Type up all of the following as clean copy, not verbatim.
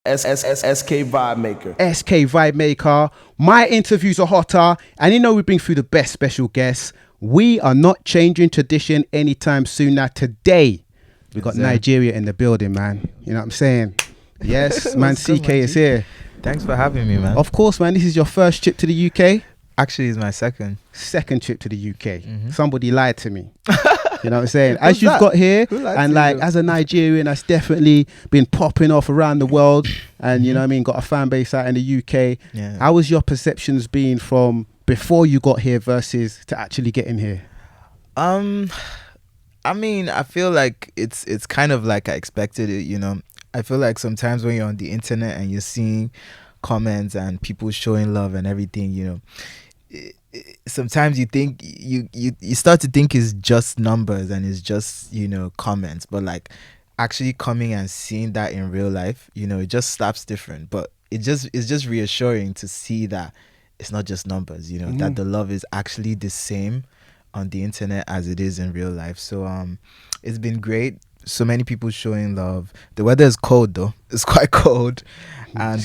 SK Vibemaker. SK Vibemaker. My interviews are hotter, and you know we bring through the best special guests. We are not changing tradition anytime soon. Now today, we got Nigeria in the building, man. You know what I'm saying? Yes, man. CK is here. Thanks for having me, man. Of course, man. This is your first trip to the UK. Actually, it's my second trip to the UK. Somebody lied to me. You know what I'm saying? As you've got here, and like as a Nigerian that's definitely been popping off around the world, and you know what I mean, got a fan base out in the UK. Yeah. How was your perceptions been from before you got here versus to actually getting here? I mean, I feel like it's kind of like I expected it, you know. I feel like sometimes when you're on the internet and you're seeing comments and people showing love and everything, you know, sometimes you think you start to think it's just numbers and it's just, you know, comments, but like actually coming and seeing that in real life, you know, it just slaps different. But it's just reassuring to see that it's not just numbers, you know, that the love is actually the same on the internet as it is in real life. So it's been great. So many people showing love. The weather is cold though. It's quite cold, and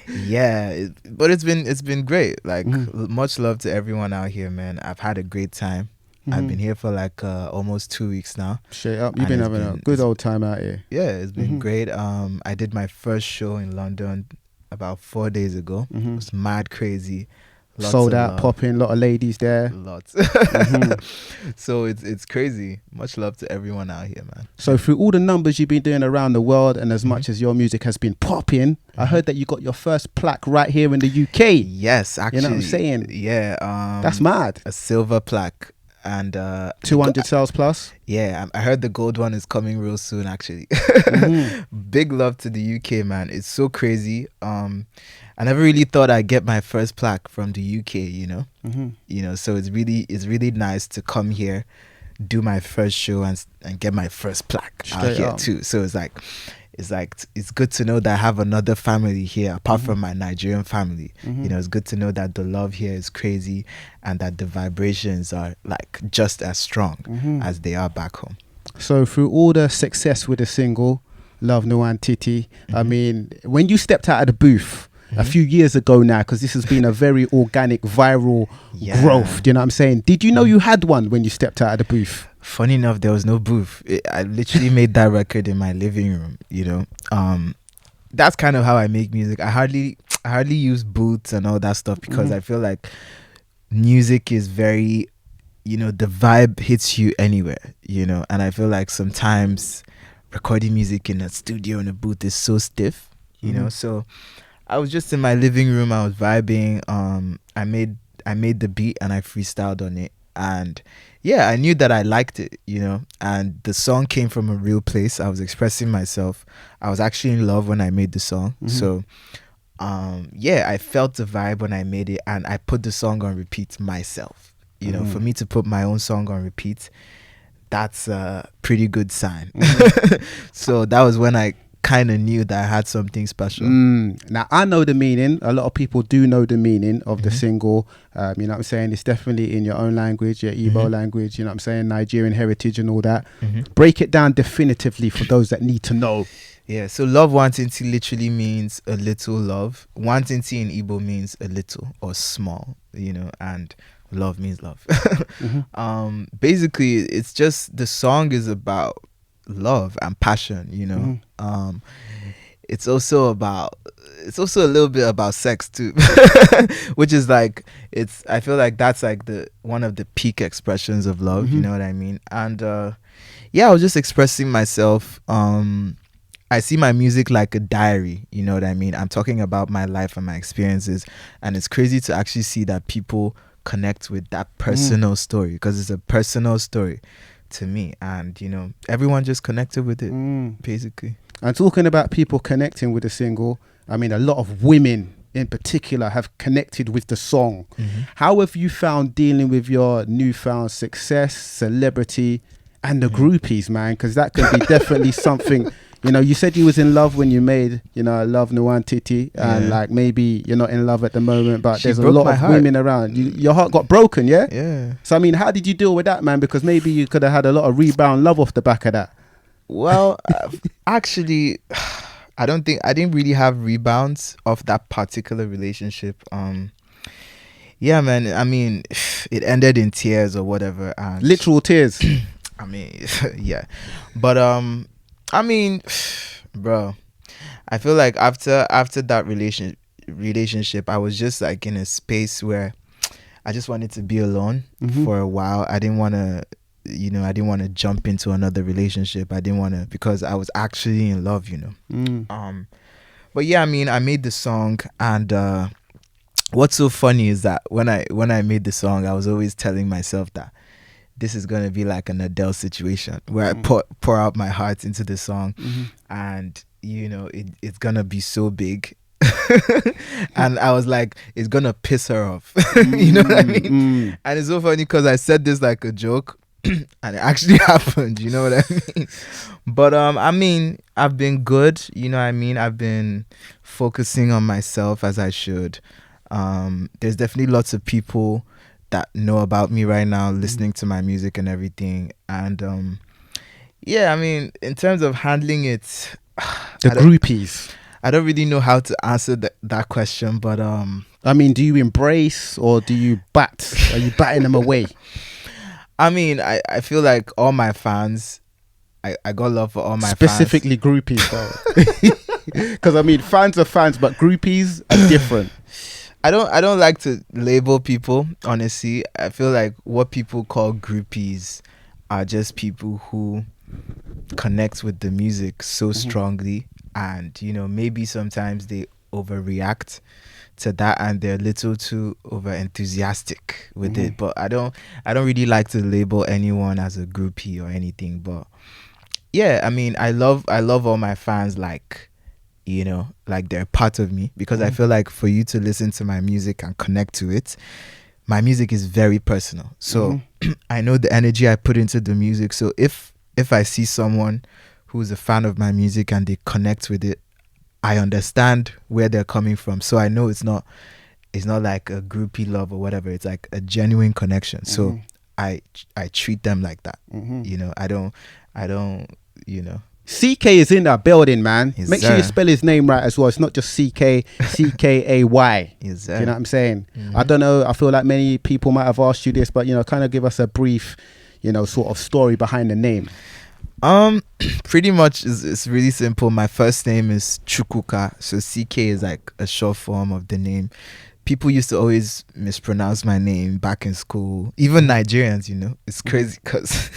yeah. But it's been great. Like much love to everyone out here, man. I've had a great time. I've been here for like almost 2 weeks now. Straight up, you've been having a good old time out here. Yeah, it's been great. I did my first show in London about 4 days ago. It was mad crazy. Lots sold out, popping, a lot of ladies there. Lots. So it's crazy. Much love to everyone out here, man. So through all the numbers you've been doing around the world, and as much as your music has been popping, I heard that you got your first plaque right here in the UK. Yes, actually. You know what I'm saying? Yeah. That's mad. A silver plaque. And 200 sales plus. Yeah, I heard the gold one is coming real soon, actually. Big love to the UK, man. It's so crazy. I never really thought I'd get my first plaque from the UK, you know. You know, so it's really nice to come here, do my first show and get my first plaque out here too. So it's good to know that I have another family here apart from my Nigerian family. You know, it's good to know that the love here is crazy and that the vibrations are like just as strong as they are back home. So through all the success with the single Love Nwantiti, I mean, when you stepped out of the booth a few years ago now, because this has been a very organic viral growth, do you know what I'm saying? Did you know you had one when you stepped out of the booth? Funny enough, there was no booth. I literally made that record in my living room, you know. That's kind of how I make music. I hardly use booths and all that stuff because I feel like music is very, you know, the vibe hits you anywhere, you know. And I feel like sometimes recording music in a studio in a booth is so stiff, you know. So I was just in my living room. I was vibing. I made the beat and I freestyled on it. And yeah, I knew that I liked it, you know, and the song came from a real place. I was expressing myself. I was actually in love when I made the song. So yeah, I felt the vibe when I made it, and I put the song on repeat myself. You know, for me to put my own song on repeat, that's a pretty good sign. So that was when I kind of knew that I had something special. Now I know the meaning. A lot of people do know the meaning of the single. You know what I'm saying? It's definitely in your own language, your Igbo language, you know what I'm saying? Nigerian heritage and all that. Break it down definitively for those that need to know. Yeah, so Love Nwantiti literally means a little love. Nwantiti in Igbo means a little or small, you know, and love means love. Basically, it's just the song is about love and passion, you know. It's also a little bit about sex too. Which is like, I feel like that's like the one of the peak expressions of love, you know what I mean? And yeah, I was just expressing myself. I see my music like a diary, you know what I mean? I'm talking about my life and my experiences, and it's crazy to actually see that people connect with that personal story, because it's a personal story to me, and you know, everyone just connected with it basically. And talking about people connecting with the single, I mean, a lot of women in particular have connected with the song. How have you found dealing with your newfound success, celebrity, and the groupies, man? Because that could be definitely something. You know, you said you was in love when you made, you know, Love Nwantiti, and like maybe you're not in love at the moment, but there's a lot of women around. Your heart got broken, yeah? Yeah. So I mean, how did you deal with that, man? Because maybe you could have had a lot of rebound love off the back of that. Well, actually, I didn't really have rebounds of that particular relationship. Yeah, man. I mean, it ended in tears or whatever, and Literal tears. I mean, yeah. But I mean, bro, I feel like after that relationship, I was just like in a space where I just wanted to be alone for a while. I didn't want to, I didn't want to jump into another relationship. I didn't want to, because I was actually in love, But yeah, I mean, I made the song, and what's so funny is that when I made the song, I was always telling myself that this is gonna be like an Adele situation where I pour out my heart into the song, and it's gonna be so big. And I was like, it's gonna piss her off. You know what I mean? And it's so funny because I said this like a joke, and it actually happened. You know what I mean? But I mean, I've been good. You know what I mean? I've been focusing on myself as I should. There's definitely lots of people that know about me right now, listening to my music and everything. And yeah, I mean, in terms of handling it, The groupies. I don't really know how to answer that question, but I mean, do you embrace or do you bat? Are you batting them away? I mean, I feel like all my fans, I got love for all my Specifically groupies, because I mean, fans are fans, but groupies are different. I don't like to label people, honestly. I feel like what people call groupies are just people who connect with the music so strongly, and maybe sometimes they overreact to that and they're a little too over enthusiastic with it. But I don't really like to label anyone as a groupie or anything. But yeah, I mean, I love all my fans, like like they're part of me, because I feel like for you to listen to my music and connect to it, my music is very personal. So I know the energy I put into the music. So if I see someone who's a fan of my music and they connect with it, I understand where they're coming from. So I know it's not like a groupie love or whatever. It's like a genuine connection. So I treat them like that. I don't. CK is in that building, man. Yes, Make sure sir. you spell his name right as well. It's not just CK, CKAY. Yes, Do sir. you know what I'm saying? I don't know. I feel like many people might have asked you this, but kind of give us a brief, sort of story behind the name. Pretty much it's really simple. My first name is Chukwuka, so CK is like a short form of the name. People used to always mispronounce my name back in school, even Nigerians. It's crazy because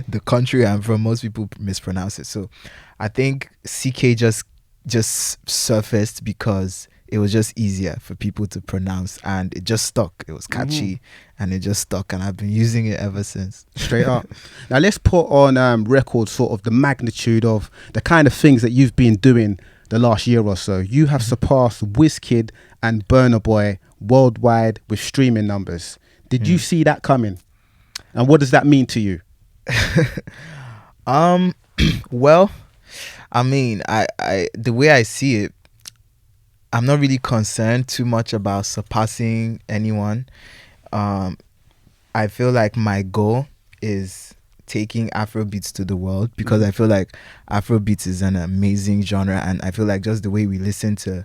the country I'm from, most people mispronounce it. So I think CK just surfaced because it was just easier for people to pronounce, and it just stuck. It was catchy, and it just stuck, and I've been using it ever since. Straight up. Now let's put on record sort of the magnitude of the kind of things that you've been doing the last year or so. You have surpassed Wizkid and Burna Boy worldwide with streaming numbers. Did you see that coming? And what does that mean to you? Well, I mean, I the way I see it, I'm not really concerned too much about surpassing anyone. I feel like my goal is taking Afrobeats to the world, because I feel like Afrobeats is an amazing genre, and I feel like just the way we listen to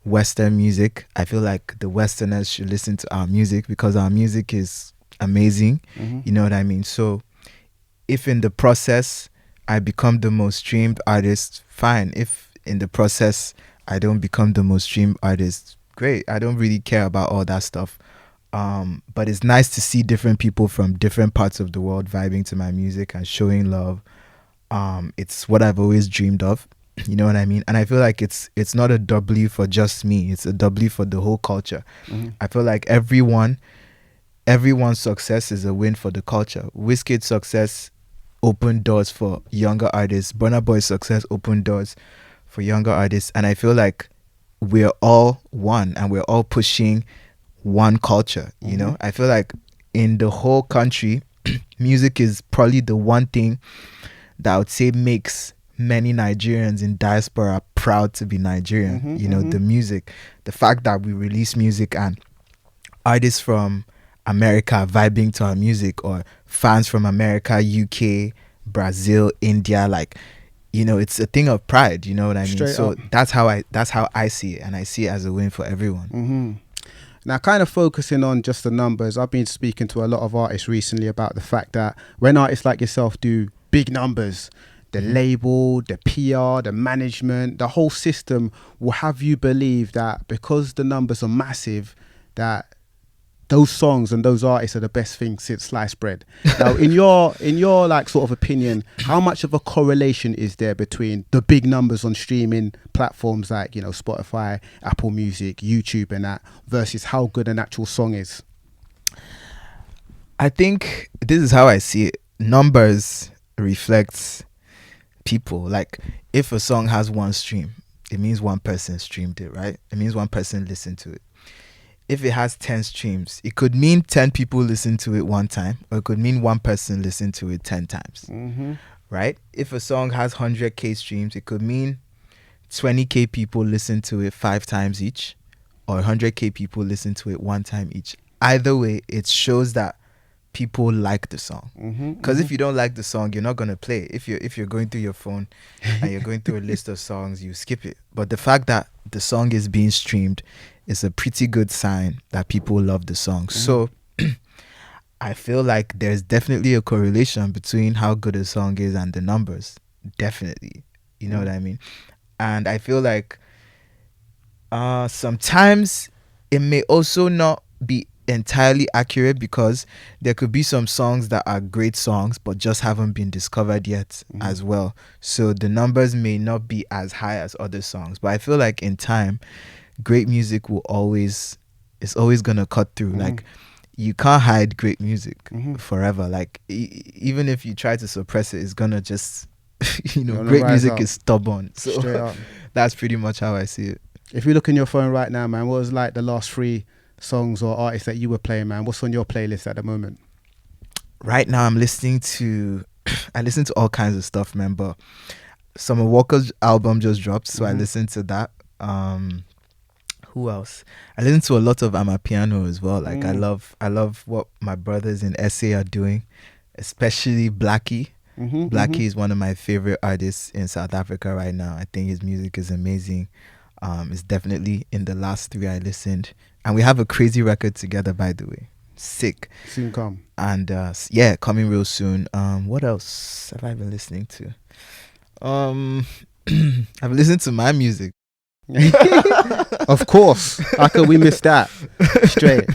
Western music, I feel like the Westerners should listen to our music, because our music is amazing. You know what I mean? So if in the process I become the most streamed artist, fine. If in the process I don't become the most streamed artist, great. I don't really care about all that stuff. But it's nice to see different people from different parts of the world vibing to my music and showing love. It's what I've always dreamed of. You know what I mean? And I feel like it's not a W for just me. It's a W for the whole culture. I feel like everyone's success is a win for the culture. Wizkid's success opened doors for younger artists. Burna Boy's success opened doors for younger artists. And I feel like we're all one, and we're all pushing one culture. I feel like in the whole country, music is probably the one thing that I would say makes many Nigerians in diaspora proud to be Nigerian. The music, the fact that we release music and artists from America vibing to our music, or fans from America, UK, Brazil, India, like it's a thing of pride. You know what I mean? Straight So up. that's how I see it, and I see it as a win for everyone. Now, kind of focusing on just the numbers, I've been speaking to a lot of artists recently about the fact that when artists like yourself do big numbers, the label, the PR, the management, the whole system will have you believe that because the numbers are massive, that those songs and those artists are the best thing since sliced bread. Now, in your like sort of opinion, how much of a correlation is there between the big numbers on streaming platforms like, Spotify, Apple Music, YouTube and that versus how good an actual song is? I think this is how I see it. Numbers reflects people. Like, if a song has one stream, it means one person streamed it, right? It means one person listened to it. If it has 10 streams, it could mean 10 people listened to it one time, or it could mean one person listened to it 10 times, right? If a song has 100K streams, it could mean 20K people listened to it 5 times each, or 100K people listened to it 1 time each. Either way, it shows that people like the song. Because if you don't like the song, you're not going to play it. If you're going through your phone and you're going through a list of songs, you skip it. But the fact that the song is being streamed is a pretty good sign that people love the song. So I feel like there's definitely a correlation between how good a song is and the numbers. Definitely. You know what I mean? And I feel like sometimes it may also not be entirely accurate, because there could be some songs that are great songs but just haven't been discovered yet as well. So the numbers may not be as high as other songs. But I feel like in time, great music it's always gonna cut through. Like, you can't hide great music forever. Like, even if you try to suppress it, it's gonna just great music up. is stubborn. So Straight up. that's pretty much how I see it. If you look in your phone right now, man, what was like the last 3 songs or artists that you were playing, man? What's on your playlist at the moment? Right now I'm listening to I listen to all kinds of stuff, man, but Summer Walker's album just dropped, so I listened to that. Who else? I listen to a lot of Amapiano as well. Like, I love what my brothers in SA are doing, especially Blackie. Blackie is one of my favorite artists in South Africa right now. I think his music is amazing. It's definitely in the last 3 I listened. And we have a crazy record together, by the way. Sick. Soon come. And coming real soon. What else have I been listening to? I've listened to my music. Of course. How could we miss that? Straight.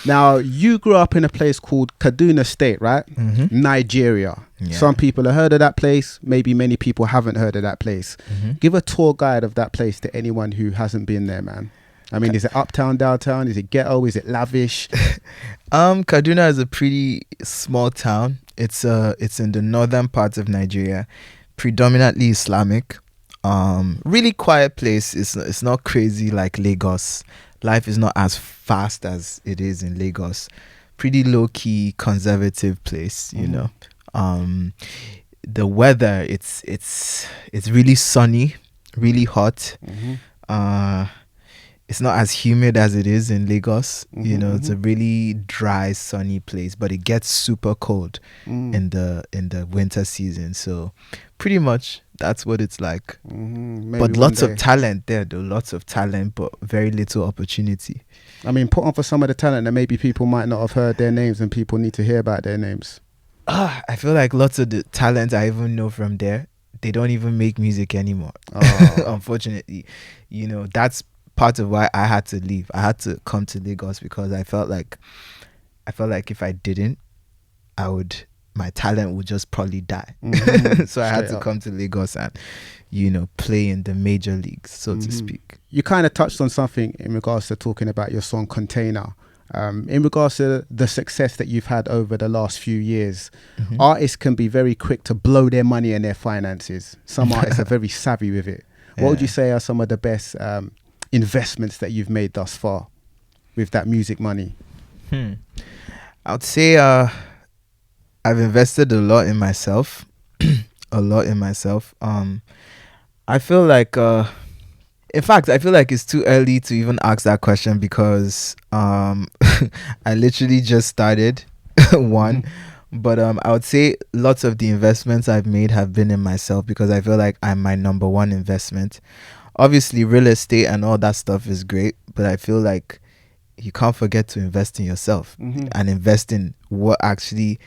Now, you grew up in a place called Kaduna State, right? Nigeria. Yeah. Some people have heard of that place. Maybe many people haven't heard of that place. Give a tour guide of that place to anyone who hasn't been there, man. I mean, is it uptown, downtown? Is it ghetto? Is it lavish? Kaduna is a pretty small town. It's in the northern part of Nigeria, predominantly Islamic. Really quiet place. It's not crazy like Lagos. Life is not as fast as it is in Lagos. Pretty low key, conservative place, you know. The weather, it's really sunny, really hot. It's not as humid as it is in Lagos. It's a really dry, sunny place, but it gets super cold in the winter season. So pretty much that's what it's like. But lots of talent there, though. Lots of talent, but very little opportunity. I mean, put on for some of the talent that maybe people might not have heard their names and people need to hear about their names. I feel like lots of the talent I even know from there, they don't even make music anymore. Unfortunately, that's part of why I had to leave. I had to come to Lagos because I felt like if I didn't, my talent would just probably die. So I had to come to Lagos and play in the major leagues, so to speak. You kind of touched on something in regards to talking about your song Container. In regards to the success that you've had over the last few years, artists can be very quick to blow their money and their finances. Some artists are very savvy with it. What would you say are some of the best investments that you've made thus far with that music money? I would say I've invested a lot in myself. I feel like in fact, I feel like it's too early to even ask that question because I literally just started one, But I would say lots of the investments I've made have been in myself because I feel like I'm my number one investment. Obviously, real estate and all that stuff is great, but I feel like you can't forget to invest in yourself and invest in what actually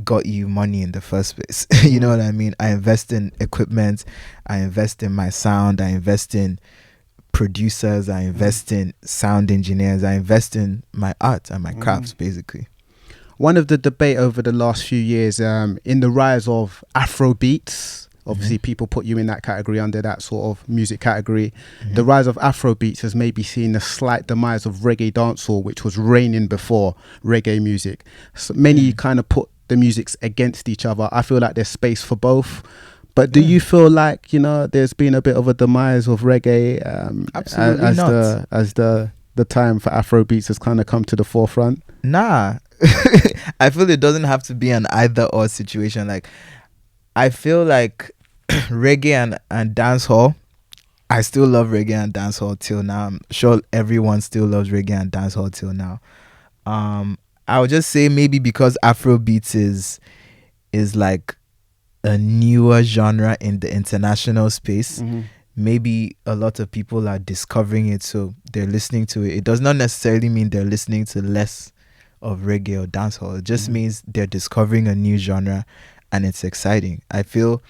got you money in the first place. You know what I mean? I invest in equipment, I invest in my sound, I invest in producers, I invest in sound engineers, I invest in my art and my crafts, basically. One of the debate over the last few years, in the rise of Afrobeats, obviously people put you in that category under that sort of music category. The rise of Afrobeats has maybe seen a slight demise of reggae dancehall, which was reigning before reggae music. So many kind of put the musics against each other. I feel like there's space for both. But do you feel like, you know, there's been a bit of a demise of reggae Absolutely as not. the time for Afrobeats has kind of come to the forefront? Nah. I feel it doesn't have to be an either or situation. Like, I feel like reggae and dancehall, I still love reggae and dancehall till now. I'm sure everyone still loves reggae and dancehall till now. I would just say maybe because Afrobeats is like a newer genre in the international space. Maybe a lot of people are discovering it, so they're listening to it. It does not necessarily mean they're listening to less of reggae or dancehall. It just means they're discovering a new genre and it's exciting. I feel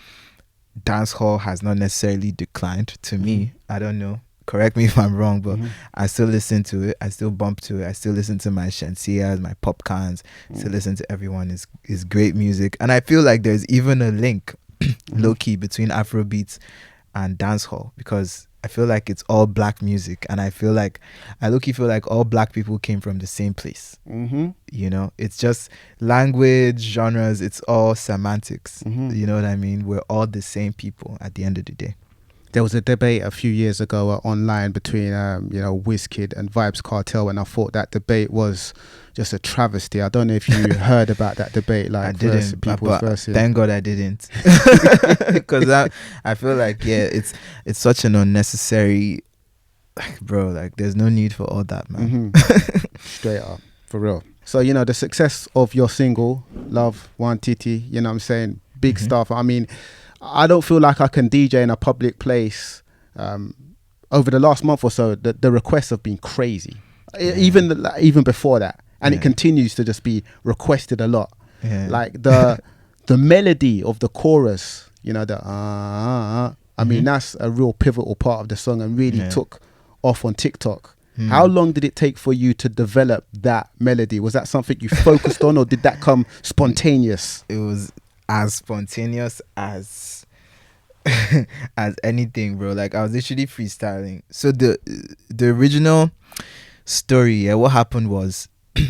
dancehall has not necessarily declined to me. I don't know. Correct me if I'm wrong, but I still listen to it. I still bump to it. I still listen to my Shensias, my popcorns. Still listen to everyone. Is great music. And I feel like there's even a link, low-key, between Afrobeats and dancehall because I feel like it's all black music, and I low-key feel like all black people came from the same place. You know, it's just language, genres, it's all semantics. You know what I mean? We're all the same people at the end of the day. There was a debate a few years ago online between Wizkid and Vibes Cartel, and I thought that debate was just a travesty. I don't know if you heard about that debate. Like, I didn't, but versus. thank God I didn't, because I feel like it's such an unnecessary, like, bro. Like, there's no need for all that, man. Straight up, for real. So, you know, the success of your single, Love Nwantiti, you know what I'm saying? Big stuff. I mean, I don't feel like I can DJ in a public place. Over the last month or so, the requests have been crazy. Even before that. And it continues to just be requested a lot. Like the melody of the chorus, you know, I mean, that's a real pivotal part of the song and really took off on TikTok. How long did it take for you to develop that melody? Was that something you focused on, or did that come spontaneous? It was as spontaneous as as anything, bro. Like, I was literally freestyling. So the original story, what happened was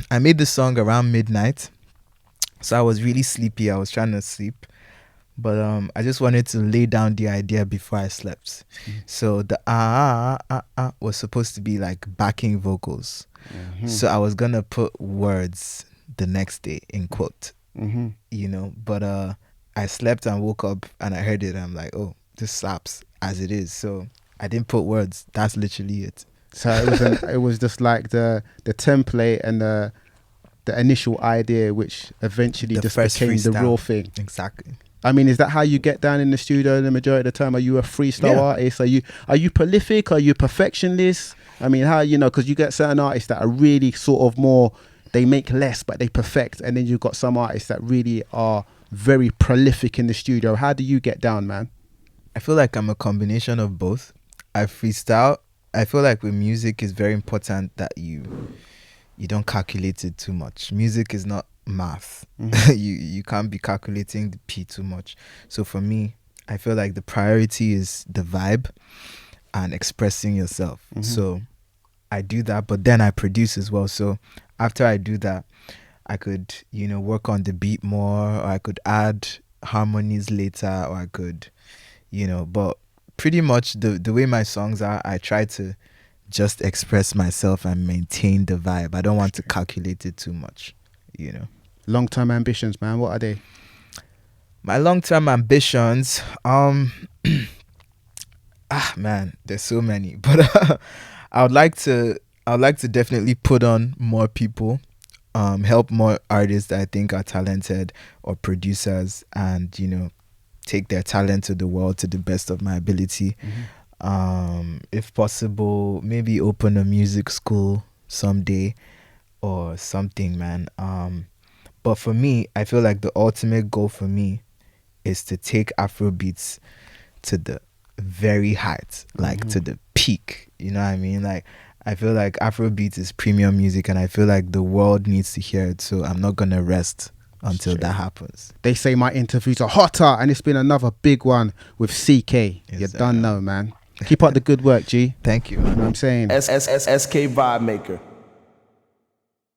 I made the song around midnight, so I was really sleepy. I was trying to sleep, but I just wanted to lay down the idea before I slept. So the was supposed to be like backing vocals. So I was gonna put words the next day in quote. You know, but I slept and woke up and I heard it. I'm like, oh, this slaps as it is. So I didn't put words. That's literally it. So it was just like the template and the initial idea, which eventually just became the real thing. Exactly. I mean, is that how you get down in the studio the majority of the time? Are you a freestyle artist? Are you prolific? Are you perfectionist? I mean, how, you know, because you get certain artists that are really sort of more, they make less but they perfect, and then you've got some artists that really are very prolific in the studio. How do you get down, man? I feel like I'm a combination of both. I freestyle. I feel like with music, it's very important that you don't calculate it too much. Music is not math. You can't be calculating the P too much. So for me, I feel like the priority is the vibe and expressing yourself. So I do that, but then I produce as well. So after I do that, I could, you know, work on the beat more, or I could add harmonies later, or I could, you know, but pretty much the way my songs are, I try to just express myself and maintain the vibe. I don't want to calculate it too much, you know. Long-term ambitions, man, what are they? My long-term ambitions, man, there's so many, but I would like to definitely put on more people help more artists that I think are talented or producers, and take their talent to the world to the best of my ability. If possible, maybe open a music school someday or something, man. But for me, I feel like the ultimate goal for me is to take Afrobeats to the very heights, like to the peak. You know what I mean? Like, I feel like Afrobeats is premium music, and I feel like the world needs to hear it. So I'm not gonna rest until that happens. They say my interviews are hotter, and it's been another big one with CK. Yes, You sir. done know, man. Keep up the good work, G. Thank you, You man. know what I'm saying? SK Vibemaker.